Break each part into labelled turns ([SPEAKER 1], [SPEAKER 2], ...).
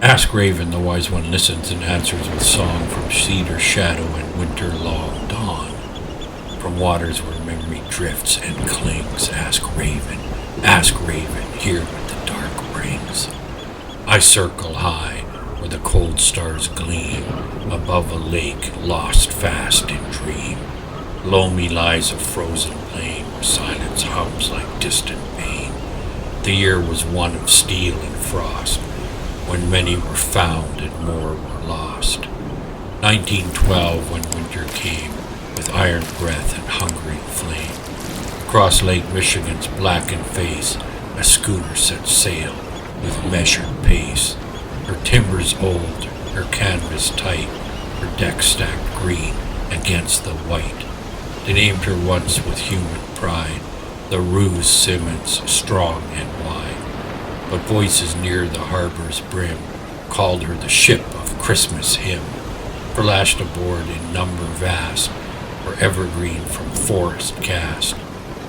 [SPEAKER 1] Ask Raven, the wise one listens and answers with song from cedar shadow and winter long dawn. From waters where memory drifts and clings, ask Raven, hear what the dark brings. I circle high where the cold stars gleam, above a lake lost fast in dream. Below me lies a frozen plain where silence hums like distant pain. The year was one of steel and frost, when many were found and more were lost. 1912, when winter came, with iron breath and hungering flame. Across Lake Michigan's blackened face, a schooner set sail with measured pace. Her timbers old, her canvas tight, her deck stacked green against the white. They named her once with human pride, the Rouse Simmons, strong and wide. But voices near the harbor's brim called her the ship of Christmas hymn. For lashed aboard in number vast, or evergreen from forest cast,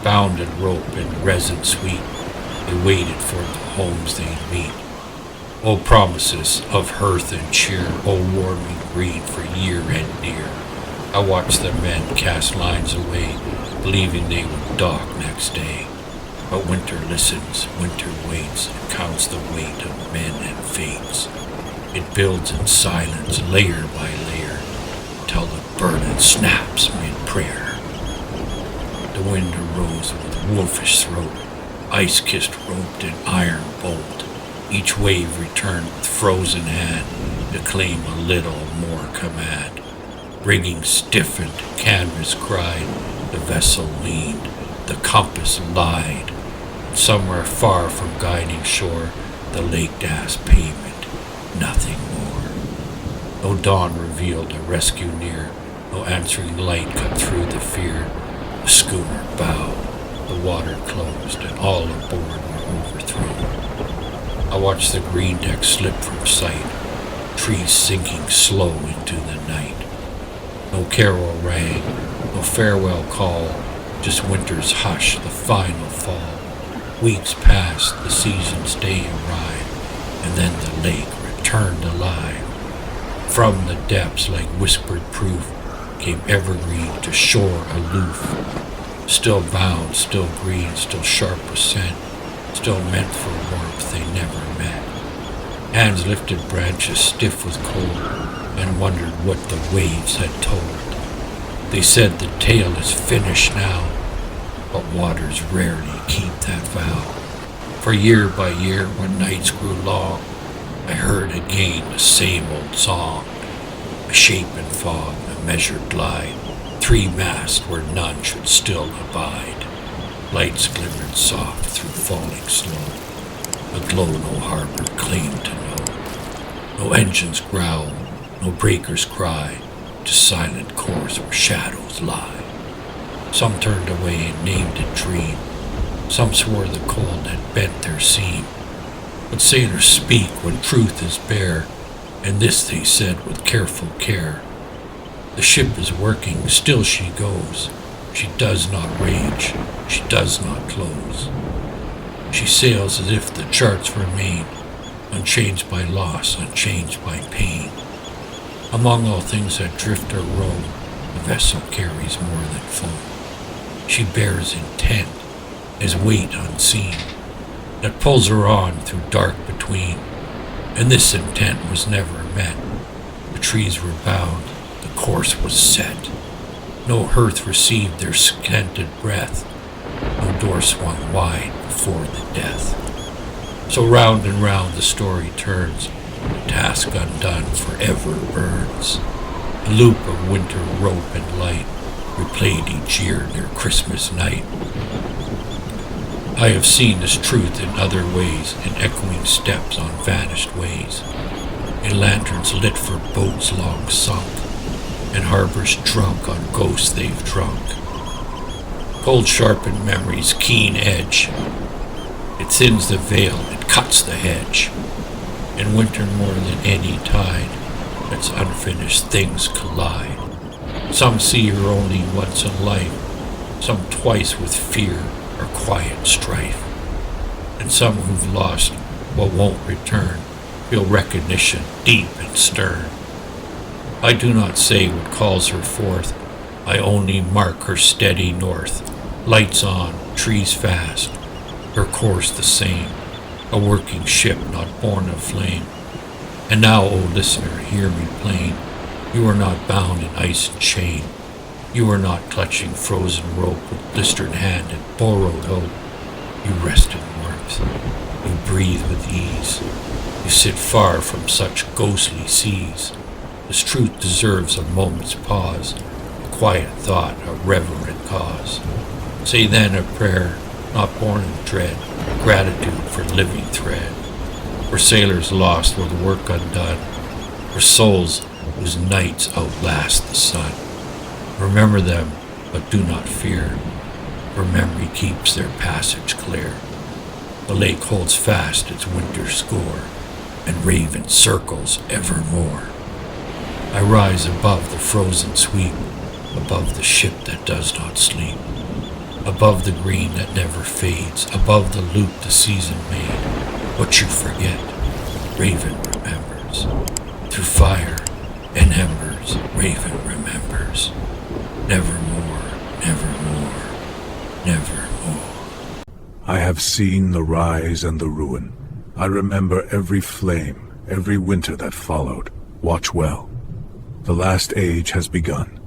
[SPEAKER 1] bound in rope and resin sweet, they waited for the homes they'd meet. O promises of hearth and cheer, O warming green for year and near. I watched the men cast lines away, believing they would dock next day. But winter listens, winter waits, and counts the weight of men and fates. It builds in silence, layer by layer, till the burden snaps mid-prayer. The wind arose with wolfish throat, ice-kissed roped and iron bolt. Each wave returned with frozen hand to claim a little more command. Rigging stiffened, canvas cried, the vessel leaned, the compass lied. Somewhere far from guiding shore, the lake asked pavement, nothing more. No dawn revealed a rescue near, no answering light cut through the fear. The schooner bowed, the water closed, and all aboard were overthrown. I watched the green deck slip from sight, trees sinking slow into the night. No carol rang, no farewell call, just winter's hush, the final fall. Weeks passed, the season's day arrived, and then the lake returned alive. From the depths, like whispered proof, came evergreen to shore aloof. Still bound, still green, still sharp with scent, still meant for warmth they never met. Hands lifted branches stiff with cold, and wondered what the waves had told. They said the tale is finished now, but waters rarely keep that vow. For year by year, when nights grew long, I heard again the same old song. A shape in fog, a measured glide, 3 masts where none should still abide. Lights glimmered soft through falling snow, a glow no harbor claimed to know. No engines growl, no breakers cry, just silent course where shadows lie. Some turned away and named it dream, some swore the cold had bent their seam. But sailors speak when truth is bare, and this they said with careful care. The ship is working, still she goes, she does not rage, she does not close. She sails as if the charts remain, unchanged by loss, unchanged by pain. Among all things that drift or roam, the vessel carries more than foam. She bears intent, as weight unseen, that pulls her on through dark between. And this intent was never met. The trees were bound, the course was set. No hearth received their scented breath, no door swung wide before the death. So round and round the story turns, the task undone forever burns. A loop of winter rope and light, replayed each year near Christmas night. I have seen this truth in other ways, in echoing steps on vanished ways, in lanterns lit for boats long sunk, and harbors drunk on ghosts they've drunk. Cold sharpened memory's keen edge, it thins the veil, it cuts the hedge. In winter more than any tide, its unfinished things collide. Some see her only once in life, some twice with fear or quiet strife. And some who've lost what won't return feel recognition deep and stern. I do not say what calls her forth, I only mark her steady north. Lights on, trees fast, her course the same, a working ship not born of flame. And now, O listener, hear me plain, you are not bound in ice and chain. You are not clutching frozen rope with blistered hand and borrowed hope. You rest in warmth, you breathe with ease, you sit far from such ghostly seas. This truth deserves a moment's pause, a quiet thought, a reverent cause. Say then a prayer, not born in dread, gratitude for living thread. For sailors lost were the work undone, for souls whose nights outlast the sun. Remember them, but do not fear, for memory keeps their passage clear. The lake holds fast its winter score, and raven circles evermore. I rise above the frozen sweep, above the ship that does not sleep, above the green that never fades, above the loot the season made. What you forget, raven remembers. Through fire and embers, raven remembers. Nevermore, nevermore, nevermore.
[SPEAKER 2] I have seen the rise and the ruin. I remember every flame, every winter that followed. Watch well. The last age has begun.